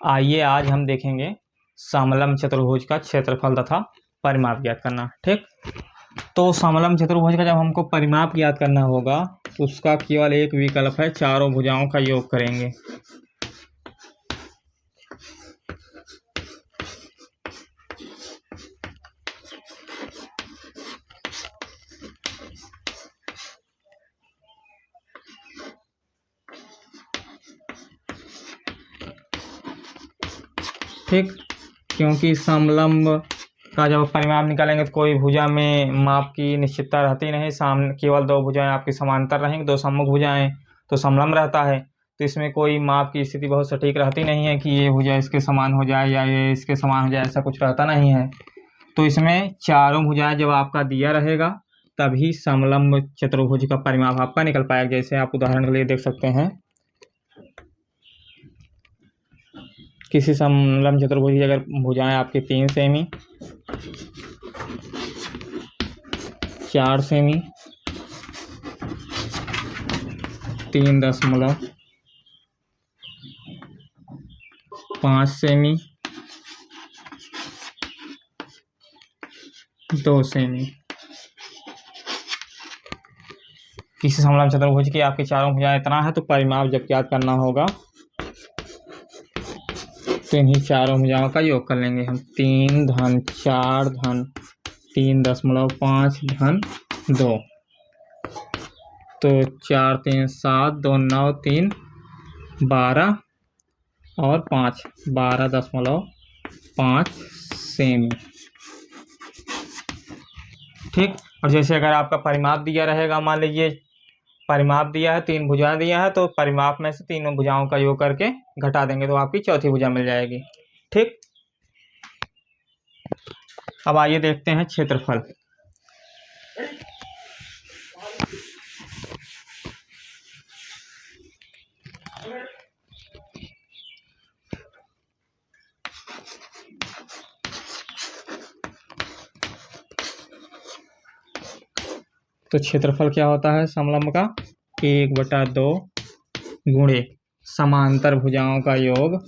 आइए आज हम देखेंगे समलंब चतुर्भुज का क्षेत्रफल तथा परिमाप ज्ञात करना। ठीक, तो समलंब चतुर्भुज का जब हमको परिमाप ज्ञात करना होगा तो उसका केवल एक विकल्प है, चारों भुजाओं का योग करेंगे। ठीक, क्योंकि समलंब का जब परिमाप निकालेंगे तो कोई भुजा में माप की निश्चितता रहती नहीं, सामने केवल दो भुजाएं आपकी समांतर रहेंगी, दो सम्मुख भुजाएं तो समलंब रहता है। तो इसमें कोई माप की स्थिति बहुत सटीक रहती नहीं है कि ये भुजा इसके समान हो जाए या ये इसके समान हो जाए, ऐसा कुछ रहता नहीं है। तो इसमें चारों भुजाएं जब आपका दिया रहेगा तभी समलंब चतुर्भुज का परिमाप आपका निकल पाएगा। जैसे आप उदाहरण के लिए देख सकते हैं, किसी समलंब चतुर्भुज की अगर भुजाएं आपकी 3 सेमी, 4 सेमी, 3.5 सेमी, 2 सेमी, किसी समलंब चतुर्भुज की आपकी चारों भुजाएं इतना है तो परिमाप जब ज्ञात करना होगा तो इन्हीं चारों भुजाओं का योग कर लेंगे हम। 3 धन 4 धन 3.5 धन 2, तो 4 3 7 2 9 3 12 और 5 12.5 सेमी। ठीक, और जैसे अगर आपका परिमाप दिया रहेगा, मान लीजिए परिमाप दिया है, 3 भुजा दिया है, तो परिमाप में से तीनों भुजाओं का योग करके घटा देंगे तो आपकी चौथी भुजा मिल जाएगी। ठीक, अब आइए देखते हैं क्षेत्रफल। तो क्षेत्रफल क्या होता है समलंब का? 1/2 गुणे समांतर भुजाओं का योग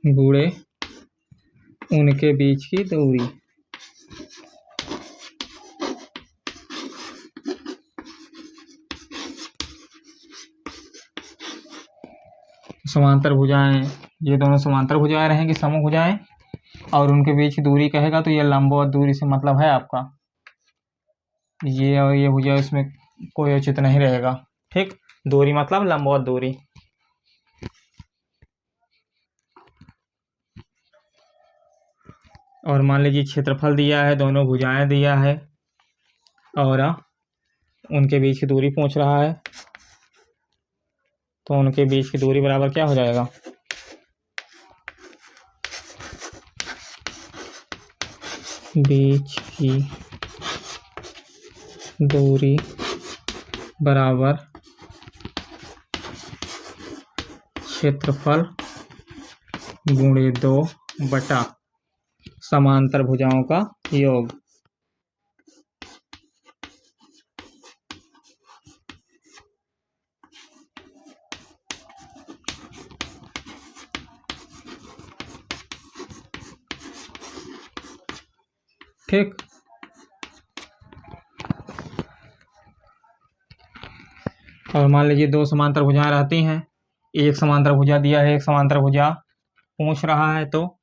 गुणे उनके बीच की दूरी। समांतर भुजाएं, ये दोनों समांतर भुजाएं रहेंगी, समूह भुजाएं, और उनके बीच की दूरी कहेगा तो ये लंबवत दूरी से मतलब है आपका ये, और ये भुजा इसमें कोई औचित्य नहीं रहेगा। ठीक, दूरी मतलब लंबवत दूरी। और मान लीजिए क्षेत्रफल दिया है, दोनों भुजाएं दिया है और उनके बीच की दूरी पूछ रहा है, तो उनके बीच की दूरी बराबर क्या हो जाएगा? बीच की दूरी बराबर क्षेत्रफल गुणे 2 बटा समांतर भुजाओं का योग। ठीक, और मान लीजिए दो समांतर भुजाएं रहती हैं, एक समांतर भुजा दिया है, एक समांतर भुजा पूछ रहा है, तो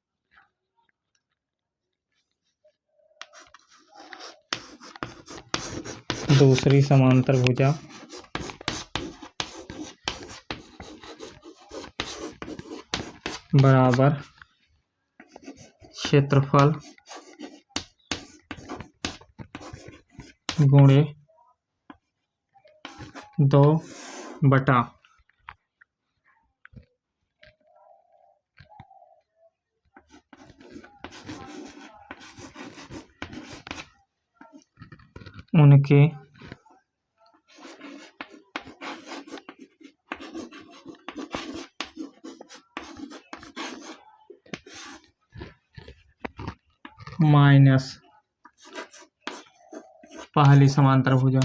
दूसरी समांतर भुजा बराबर क्षेत्रफल गुणे 2 बटा उनके माइनस पहली समांतर भुजा।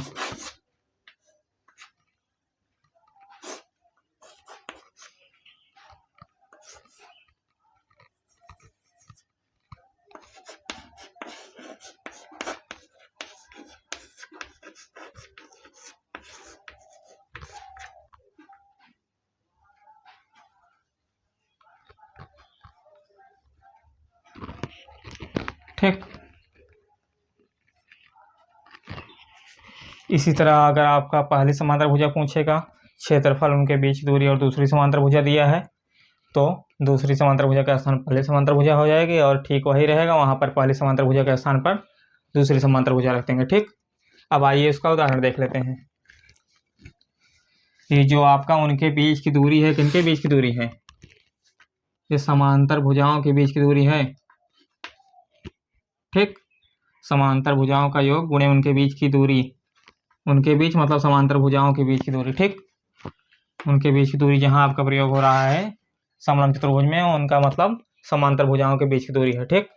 ठीक, इसी तरह अगर आपका पहली समांतर भुजा पूछेगा, क्षेत्रफल, उनके बीच की दूरी और दूसरी समांतर भुजा दिया है, तो दूसरी समांतर भुजा के स्थान पहली समांतर भुजा हो जाएगी और ठीक वही रहेगा, वहाँ पर पहली समांतर भुजा के स्थान पर दूसरी समांतर भुजा रख देंगे। ठीक, अब आइए इसका उदाहरण देख लेते हैं। ये जो आपका उनके बीच की दूरी है, किनके बीच की दूरी है? ये समांतर भुजाओं के बीच की दूरी है। ठीक, समांतर भुजाओं का योग गुणे उनके बीच की दूरी, उनके बीच मतलब समांतर भुजाओं के बीच की दूरी। ठीक, उनके बीच की दूरी जहां आपका प्रयोग हो रहा है समलंब चतुर्भुज में, उनका मतलब समांतर भुजाओं के बीच की दूरी है। ठीक,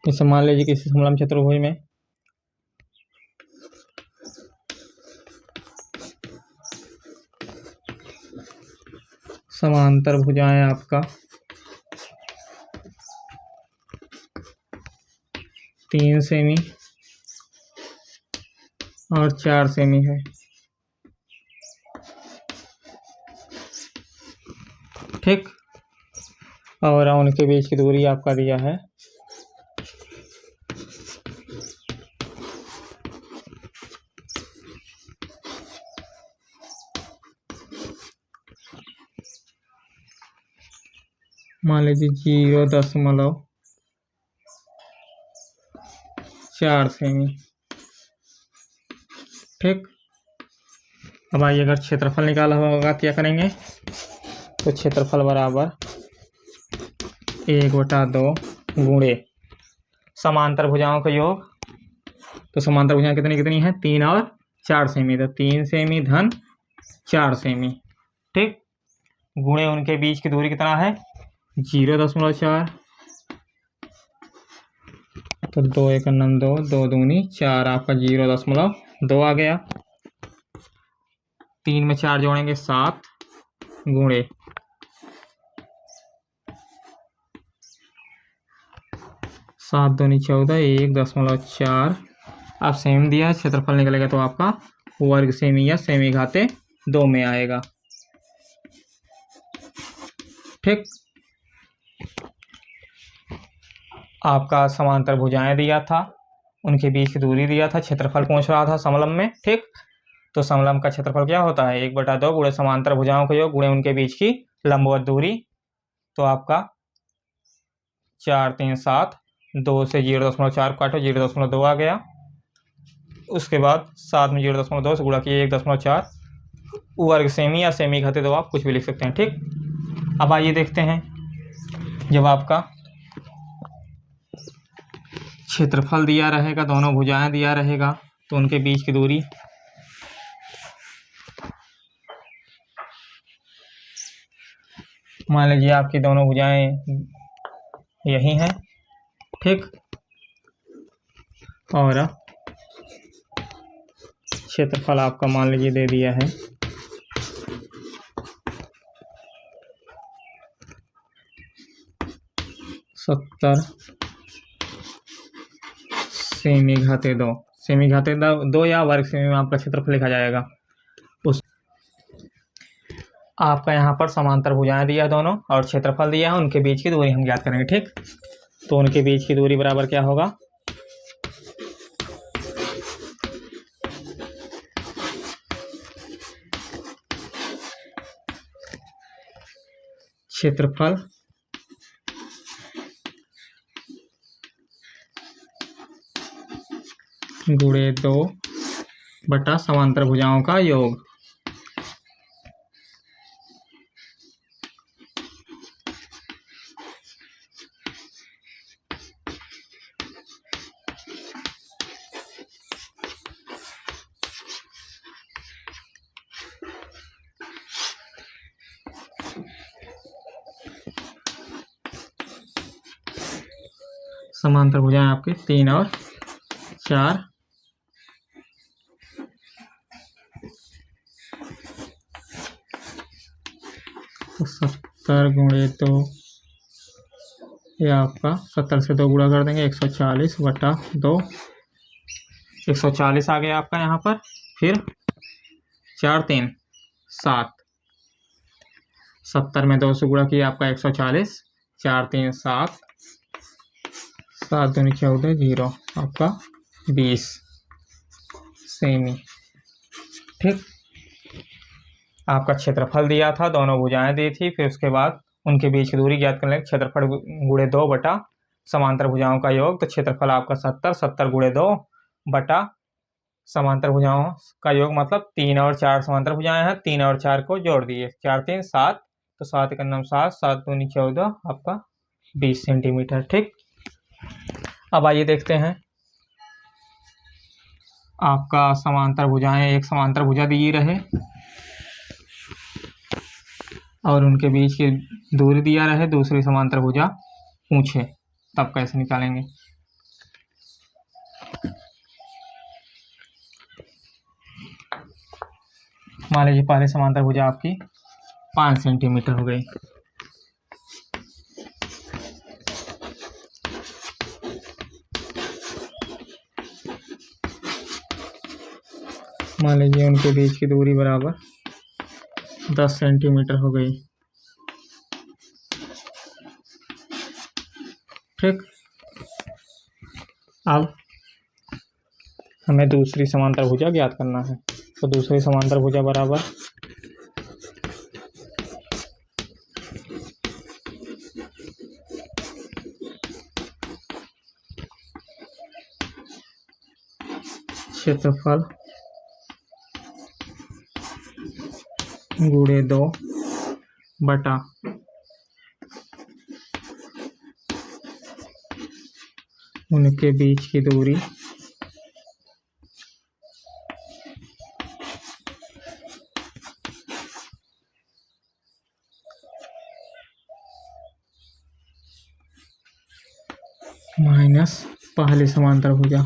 जैसे मान लीजिए किसी समलंब चतुर्भुज में समांतर भुजाएं आपका 3 सेमी और 4 सेमी है। ठीक, और उनके बीच की दूरी आपका दिया है 0.4 सेमी। ठीक, अब आइए अगर क्षेत्रफल निकाला होगा क्या करेंगे? तो क्षेत्रफल बराबर 1/2 गुणे समांतर भुजाओं का योग। तो समांतर भुजाएं कितनी कितनी है? 3 और 4 सेमी। तो 3 सेमी धन 4 सेमी। ठीक, गुणे उनके बीच की दूरी कितना है? 0.4। तो 2 1 2, 2 दूनी 4, आपका 0.2 आ गया। 3 में 4 जोड़ेंगे 7 गुणे 7 दूनी 14, 1.4। अब सेमी दिया है, क्षेत्रफल निकलेगा तो आपका वर्ग सेमी या सेमी घाते 2 में आएगा। ठीक, आपका समांतर भुजाएं दिया था, उनके बीच की दूरी दिया था, क्षेत्रफल पूछ रहा था समलंब में। ठीक, तो समलंब का क्षेत्रफल क्या होता है? 1/2 गुणे समांतर भुजाओं का योग गुणे उनके बीच की लंबवत दूरी। तो आपका 4 3 7, 2 से 0.4 काटो, 0.2 आ गया। उसके बाद 7 में 0.2 से गुणा किए 1.4 वर्ग सेमी या सेमी घाते 2, आप कुछ भी लिख सकते हैं। ठीक, अब आइए देखते हैं, जब आपका क्षेत्रफल दिया रहेगा, दोनों भुजाएं दिया रहेगा, तो उनके बीच की दूरी मान लीजिए आपकी दोनों भुजाएं यही हैं। ठीक, और क्षेत्रफल आपका मान लीजिए दे दिया है 70 सेमी घाते 2। सेमी घाते 2 या वर्ग सेमी में आपका क्षेत्रफल लिखा जाएगा। उस आपका यहाँ पर समांतर भुजाएं दिया दोनों और क्षेत्रफल दिया है, उनके बीच की दूरी हम ज्ञात करेंगे। ठीक, तो उनके बीच की दूरी बराबर क्या होगा? क्षेत्रफल गुणे 2 बटा समांतर भुजाओं का योग। समांतर भुजाएं आपके 3 और 4। तो 70 गुणे 2, ये आपका 70 से 2 गुणा कर देंगे 140/2। 140 आ गया आपका यहाँ पर। फिर 4 3 7, 70 में 2 से गुणा किया आपका 140, 4 3 7, 7 दूनी 14, 0 आपका 20 सेमी। ठीक, आपका क्षेत्रफल दिया था, दोनों भुजाएं दी थी, फिर उसके बाद उनके बीच की दूरी ज्ञात कर लेंगे। क्षेत्रफल गुणे 2 बटा समांतर भुजाओं का योग। तो क्षेत्रफल आपका 70, 70 गुणे 2 बटा समांतर भुजाओं का योग, मतलब 3 और 4 समांतर भुजाएं हैं, 3 और 4 को जोड़ दिए, 4 3 7, तो 7 1 9 7, 7 दूनी 14, आपका 20 सेंटीमीटर। ठीक, अब आइए देखते हैं आपका समांतर भुजाएं, एक समांतर भुजा दी रहे और उनके बीच की दूरी दिया रहे, दूसरी समांतर भुजा पूछे, तब कैसे निकालेंगे। मान लीजिए पहले समांतर भुजा आपकी 5 सेंटीमीटर हो गई। मान लीजिए उनके बीच की दूरी बराबर 10 सेंटीमीटर हो गई। ठीक, अब हमें दूसरी समांतर भुजा ज्ञात करना है। तो दूसरी समांतर भुजा बराबर क्षेत्रफल गुणे 2 बटा उनके बीच की दूरी माइनस पहली समांतर भुजा।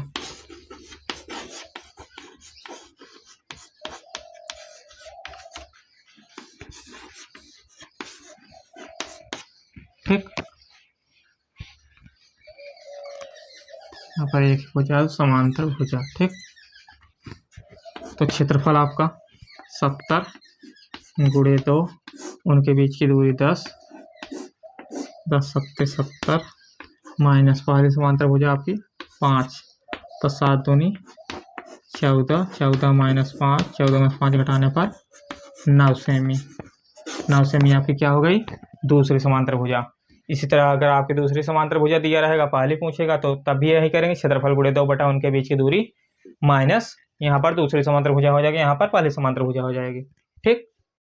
ठीक, यहाँ पर एक भुजा समांतर भुजा। ठीक, तो क्षेत्रफल आपका 70 गुणे 2, उनके बीच की दूरी 10, 10 7 70, माइनस पहली समांतर भुजा आपकी 5, तो 7 दूनी 14, 14 माइनस 5, 14 में 5 घटाने पर 9 सेमी। 9 सेमी आपकी क्या हो गई, दूसरी समांतर भुजा। इसी तरह अगर आपकी दूसरी समांतर भुजा दिया रहेगा, पहले पूछेगा, तो तब भी यही करेंगे, क्षेत्रफल गुणे 2 बटा उनके बीच की दूरी माइनस यहाँ पर दूसरी समांतर भुजा हो जाएगी, यहाँ पर पहली समांतर भुजा हो जाएगी। ठीक,